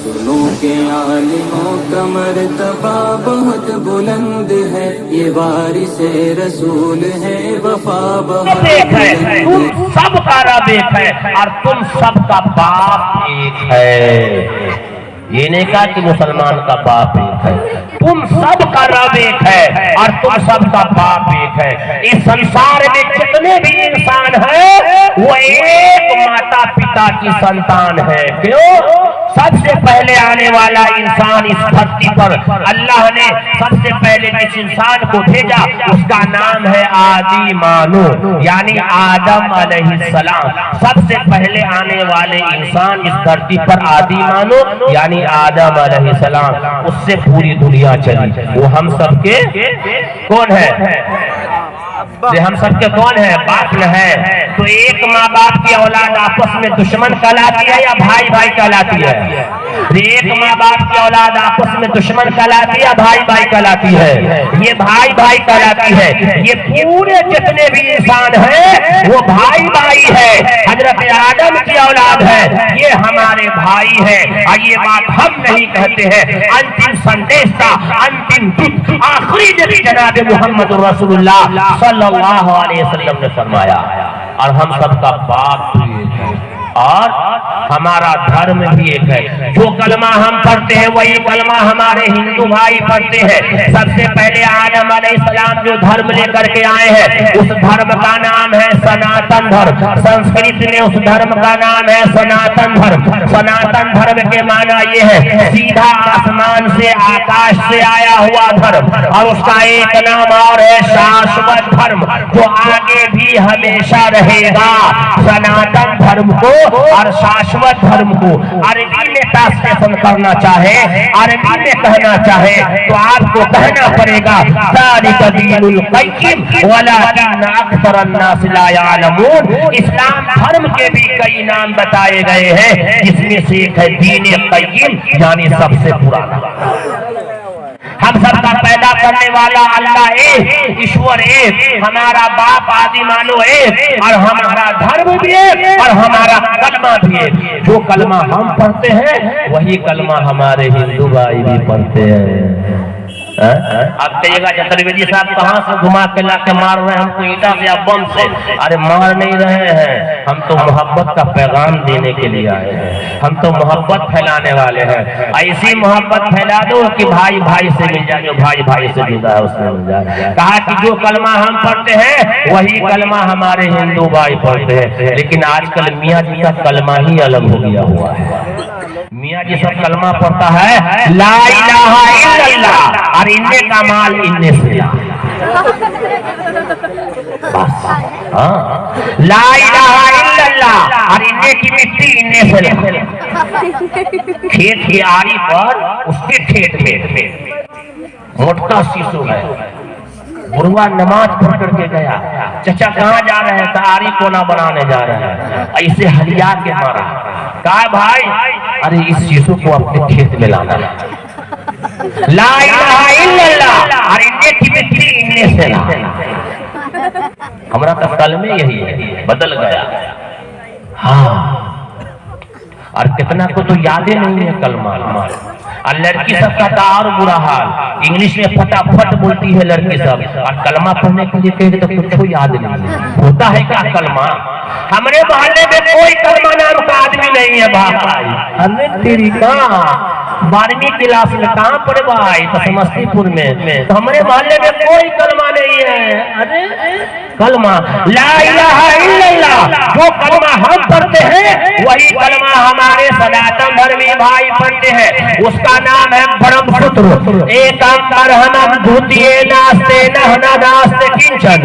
सुनो के आलिमों का मर्तबा बहुत बुलंद है, ये वारिसे रसूल है, वफा बहुत है। तुम सबका रब एक है और तुम सबका बाप एक है। ये नहीं कहा कि मुसलमान का बाप एक है, तुम सबका रब एक है और तुम सबका बाप एक है। इस संसार में जितने भी इंसान हैं वो एक माता पिता की संतान है। क्यों? सबसे पहले आने वाला इंसान इस धरती पर अल्लाह ने सबसे पहले जिस इंसान को भेजा उसका नाम है आदि मानो, यानी आदम अलैहिस्सलाम। सबसे पहले आने वाले इंसान इस धरती पर आदि मानो यानी आदम अलैहिस्सलाम। उससे पूरी दुनिया चली। वो हम सबके कौन है? हम सबके कौन है? बाप न है। तो एक माँ बाप की औलाद आपस में दुश्मन कहलाती है या भाई भाई कहलाती है? एक माँ बाप की औलाद आपस में दुश्मन कहलाती है या भाई भाई कहलाती है? ये भाई भाई कहलाती है। ये पूरे जितने भी इंसान हैं वो भाई भाई है। हजरत आदम की औलाद है, ये हमारे भाई है। और ये बात हम नहीं कहते हैं, अंतिम संदेश का अंतिम दूत आखिरी नबी जनाब मोहम्मद रसूलुल्लाह सल्लल्लाहु अलैहि वसल्लम ने फरमाया। और हम सबका बाप भी एक है और हमारा धर्म भी एक है। जो कलमा हम पढ़ते हैं वही कलमा हमारे हिंदू भाई पढ़ते हैं। सबसे पहले आदम अलैहिस्सलाम जो धर्म लेकर के आए हैं उस धर्म का नाम है सनातन धर्म। संस्कृत में उस धर्म का नाम है सनातन धर्म। सनातन धर्म के माना ये है सीधा आसमान से आकाश से आया हुआ धर्म। और उसका एक नाम और है शाश्वत धर्म, जो आगे भी हमेशा रहेगा। सनातन धर्म को और शाश्वत धर्म को अरबी में ट्रांसलेशन करना चाहे, अरबी में कहना चाहे तो आपको कहना पड़ेगा ज़ालिका दीनुल क़य्यिम वलाकिन अक्सरन्नास ला यअलमून। इस्लाम धर्म के भी कई नाम बताए गए हैं, जिसमें से एक है दीन क़य्यिम यानी सबसे पुराना। हम सबका पैदा करने वाला अल्लाह एक, ईश्वर एक, हमारा बाप आदि मानो एक, और हमारा धर्म भी एक और हमारा कलमा भी एक। जो कलमा हम पढ़ते हैं वही कलमा हमारे हिंदू भाई भी पढ़ते हैं। अब कहिएगा चतुर्वेदी साहब कहाँ से घुमा के ला के मार रहे हैं हमको ईटा से या बम से? अरे मार नहीं रहे हैं, हम तो मोहब्बत का पैगाम देने के लिए आए हैं। हम तो मोहब्बत फैलाने वाले हैं। ऐसी मोहब्बत फैला दो कि भाई भाई से मिल जाए, जो भाई भाई से जुड़ा है उससे मिल जाए। कहा कि जो कलमा हम पढ़ते हैं वही कलमा हमारे हिंदू भाई पढ़ते हैं। लेकिन आजकल मियाँ जी का कलमा ही अलग हो गया हुआ है। मियाँ जी सब कलमा पढ़ता है ला इलाहा इल्लल्लाह और इन्ने का माल इन्ने से ला। ला इलाहा इल्लल्लाह और इन्ने की मिट्टी इन्ने से ला। खेत की आरी पर उसके खेत में मोटका शीशो है। बुढ़वा नमाज पढ़ करके गया, चचा कहाँ जा रहे हैं? आरी कोना बनाने जा रहे हैं। ऐसे हलिया के मारा, कहा भाई अरे इस शीशो को अपने खेत में लाना। ला इलाहा इल्लल्लाह और इन्ने की मिट्टी इन्ने से ला। हमारा तो कल में यही है, बदल गया। हाँ, और कितना को तो यादें नहीं है कलमा। और लड़की सबका तो और बुरा हाल, इंग्लिश में फटाफट बोलती है लड़की सब, और कलमा पढ़ने के लिए कहेंगे तो कुछ याद नहीं होता है। क्या कलमा? हमारे मोहल्ले में कोई कलमा नाम का आदमी नहीं है भाई। अरे तेरी कहाँ 12वीं क्लास में कहाँ पढ़े भाई? तो समस्तीपुर में। तो हमारे मोहल्ले में कोई कलमा नहीं है। अरे कलमा ला इलाहा इल्लल्लाह, जो कलमा हम पढ़ते हैं वही कलमा हमारे सनातन धर्मी भाई पढ़ते हैं। उसका नाम है ब्रह्मसूत्र। एकांबर हम द्वितीय नास्ते नहना नास्ते किंचन।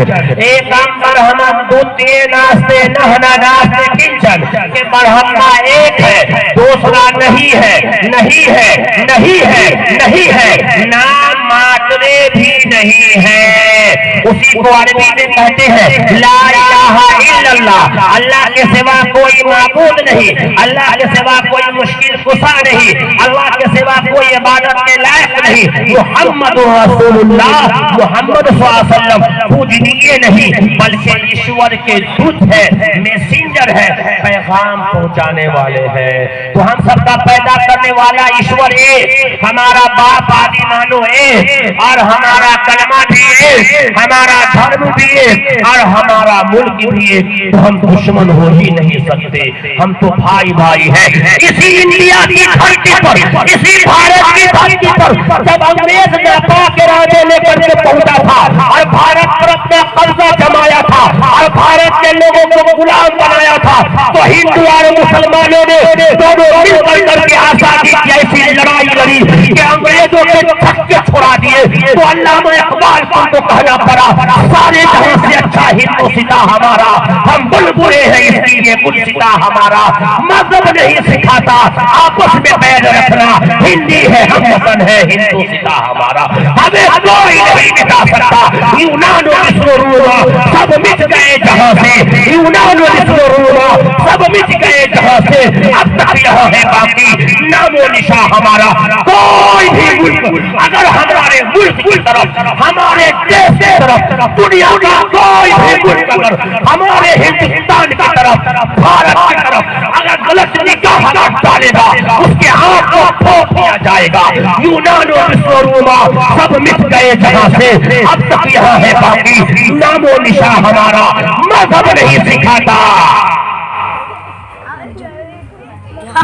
एकांबर हम द्वितीय नास्ते नहना नास्ते किंचन। के ब्रह्मा एक है, दूसरा नहीं है, नहीं है, नहीं है, नहीं है। नाम मात्र मांगने भी नहीं है। उसी को अरबी में कहते हैं ला इलाहा इल्लल्लाह, अल्लाह के सिवा कोई माबूद नहीं, अल्लाह के सिवा कोई मुश्किल कुशा नहीं, अल्लाह के सिवा कोई इबादत के लायक नहीं। मुहम्मद रसूलुल्लाह, मोहम्मद सल्लल्लाहु अलैहि वसल्लम पूजनीय नहीं बल्कि ईश्वर के दूत है, मैसेंजर है, पैगाम पहुंचाने वाले हैं। तो हम सबका पैदा करने वाला ईश्वर एक, हमारा बाप आदि मानो एक, और हमारा कलमा भी एक, हमारा धर्म भी एक, और हमारा मुल्क भी एक। तो हम दुश्मन हो ही नहीं सकते, हम तो भाई भाई हैं। इसी इंडिया की धरती पर, इसी भारत की धरती पर जब अंग्रेज नापाक के राजे लेकर के पहुंचा था और भारत पर अपना कब्जा जमाया था और भारत के लोगों को गुलाम बनाया था, तो हिंदू और मुसलमानों ने दोनों मिलकर करके आजादी की ऐसी लड़ाई लड़ी कि अंग्रेजों के धक्के छोड़ा दिए। तो अल्लामा इकबाल को कहना पड़ा सारे जहां से अच्छा हिंदुस्ता हमारा, हम बुलबुले हैं इसलिए गुलसिता हमारा। मजहब नहीं सिखाता आपस में बैर रखना, हिंदी है हम वतन है हिंदुस्ता हमारा, हमें कोई नहीं मिटा सकता। यूनानो विश्वरूमा सब मिट गए जहां से, यूनानो विश्वरूमा सब मिट गए जहां से, अब तक यहाँ है बाकी नामो निशा हमारा। कोई भी मुल्क अगर हमारे मुल्क की तरफ, हमारे देश की तरफ, दुनिया का कोई भी मुल्क अगर हमारे हिंदुस्तान की तरफ, भारत की तरफ अगर गलत निगाह डालेगा उसके हाथ को ठोक दिया जाएगा। यूनानो विश्वरूमा सब मिट गए जहां से, अब तक यहाँ है बाकी नामो निशा हमारा। मजहब नहीं सिखाता,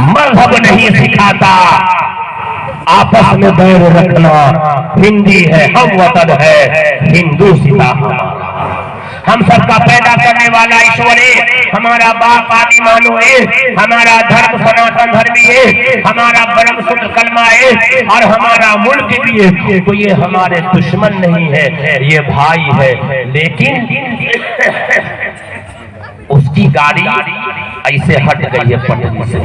मजहब नहीं सिखाता आपस में बैर रखना, हिंदी है हम वतन है हिंदुस्ता हमारा। हम सबका पैदा करने वाला ईश्वर एक, हमारा बाप आदि मानो एक, हमारा धर्म सनातन धर्म एक, हमारा ब्रह्म शुद्ध कलमा एक, और हमारा मुल्क भी एक। तो ये हमारे दुश्मन नहीं है, ये भाई है। लेकिन उसकी गाड़ी ऐसे हट गई है पटरी से,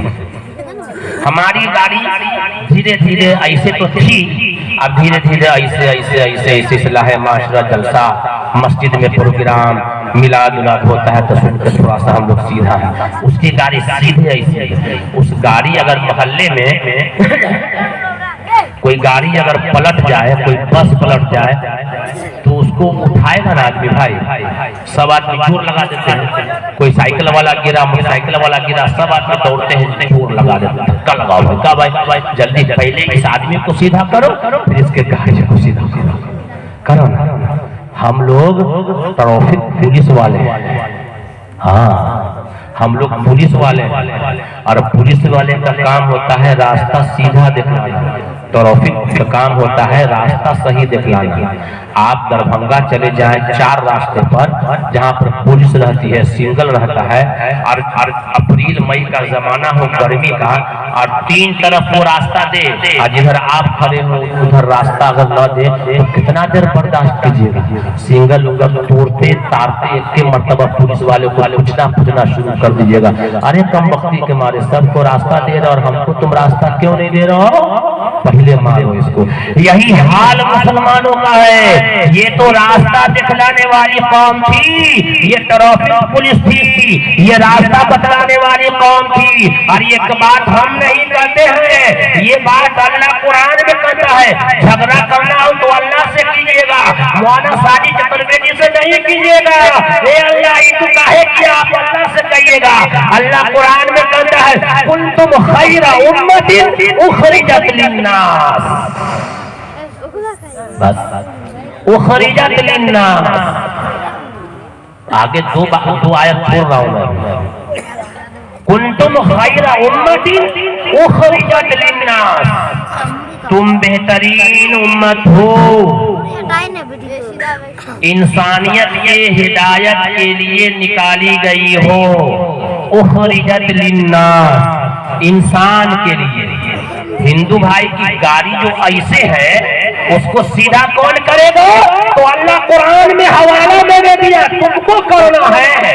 हमारी गाड़ी धीरे धीरे ऐसे तो थी, अब धीरे धीरे ऐसे ऐसे ऐसे ऐसे सिलसिला माशरा जलसा, मस्जिद में प्रोग्राम, मिलाद उलाद होता है तो सुनकर थोड़ा सा हम लोग सीधा है, उसकी गाड़ी सीधे ऐसे। उस गाड़ी अगर मोहल्ले में कोई गाड़ी अगर पलट जाए, कोई बस पलट जाए तो उसको उठाएगा ना आदमी भाई, सब आदमी जोर लगा देते हैं। कोई साइकिल वाला गिरा, मोटरसाइकिल वाला गिरा, सब आदमी दौड़ते हैं, जोर लगा देते हैं। धक्का लगाओ भाई, का भाई जल्दी पहले इस आदमी को सीधा करो फिर इसके गाड़ी को सीधा करो ना। हम लोग ट्रैफिक पुलिस वाले, हाँ हम लोग पुलिस वाले, और पुलिस वाले का काम होता है रास्ता सीधा दिखलाना, ट्रैफिक का काम होता है रास्ता सही दिखलाना। आप दरभंगा चले जाएं, 4 रास्ते पर जहां पर पुलिस रहती है, सिंगल रहता है, और अप्रैल मई का जमाना हो गर्मी का, और 3 तरफ वो रास्ता दे, और जिधर आप खड़े हो उधर रास्ता अगर न दे तो कितना देर बर्दाश्त कीजिएगा। सिंगल उंगल तोड़ते तारते एक के मरतबा पुलिस वाले को पूछना शुरू कर दीजिएगा, अरे कम वक्ती के मारे सबको रास्ता दे रहे और हमको तुम रास्ता क्यों नहीं दे रहे हो, पहले मारो इसको। यही हाल मुसलमानों का है। ये तो रास्ता दिखलाने वाली कौम थी, ये ट्रैफिक पुलिस थी, ये रास्ता बतलाने वाली कौम थी। और ये बात हम नहीं कहते हैं, ये बात अल्लाह कुरान में कहता है, झगड़ा करना हो तो अल्लाह से कीजिएगा, मौना शादी चतुर्वेदी से नहीं कीजिएगा। ए अल्लाह तू काहे किया, आप अल्लाह से कहिएगा। अल्लाह कुरान में कहता है कुंतुम खैरा उम्मतिन उखरिजत लिन्नास, बस उखरिजत लिन्नास। आगे दो आयत छोड़ रहा हूं मैं। कुंतुम खैरा उम्मतिन उखरिजत लिन्नास, तुम बेहतरीन उम्मत हो, इंसानियत के हिदायत के लिए निकाली गई हो। उखरिजत लिन्नास, इंसान के लिए। हिंदू भाई की गाड़ी जो ऐसे है उसको सीधा कौन करेगा, तो अल्लाह कुरान में हवाला मैंने दिया, तुमको करना है।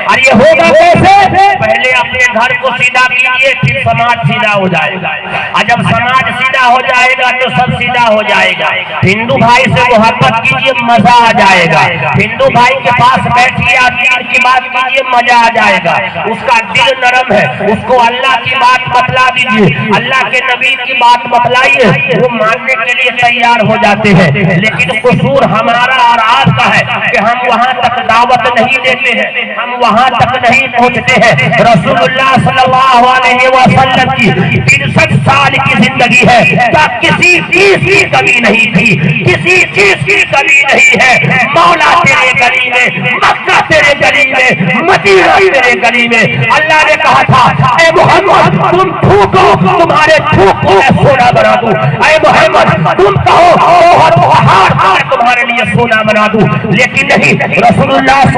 और ये होगा कैसे, पहले अपने घर को सीधा कीजिए फिर समाज सीधा हो जाएगा, और जब समाज सीधा सीधा हो जाएगा तो सब सीधा हो जाएगा। हिंदू भाई से मोहब्बत कीजिए, मजा आ जाएगा। हिंदू भाई के पास बैठिए, आप दीन की बात कीजिए, मजा आ जाएगा। उसका दिल नरम है, उसको अल्लाह की बात बतला दीजिए, अल्लाह के नबी की बात बतलाइए, वो मानने के लिए तैयार हो जाते हैं। लेकिन कसूर हमारा और आपका है कि हम वहां तक दावत नहीं देते हैं, हम वहां तक नहीं पहुंचते हैं। रसूलुल्लाह सल्लल्लाहु अलैहि वसल्लम की 63 साल की जिंदगी है, क्या किसी चीज की कमी नहीं थी, किसी चीज की कमी नहीं है। मौला तेरे गली में, मक्का तेरे गली में, मदीना तेरे गली में। अल्लाह ने कहा था, ऐ मोहम्मद तुम थूको, तुम्हारे थूक को मैं सोना बना दूं। ऐ मोहम्मद तुम कहो बहुत पहाड़ तुम्हारे लिए सोना बना दूं। लेकिन नहीं, रसूलुल्लाह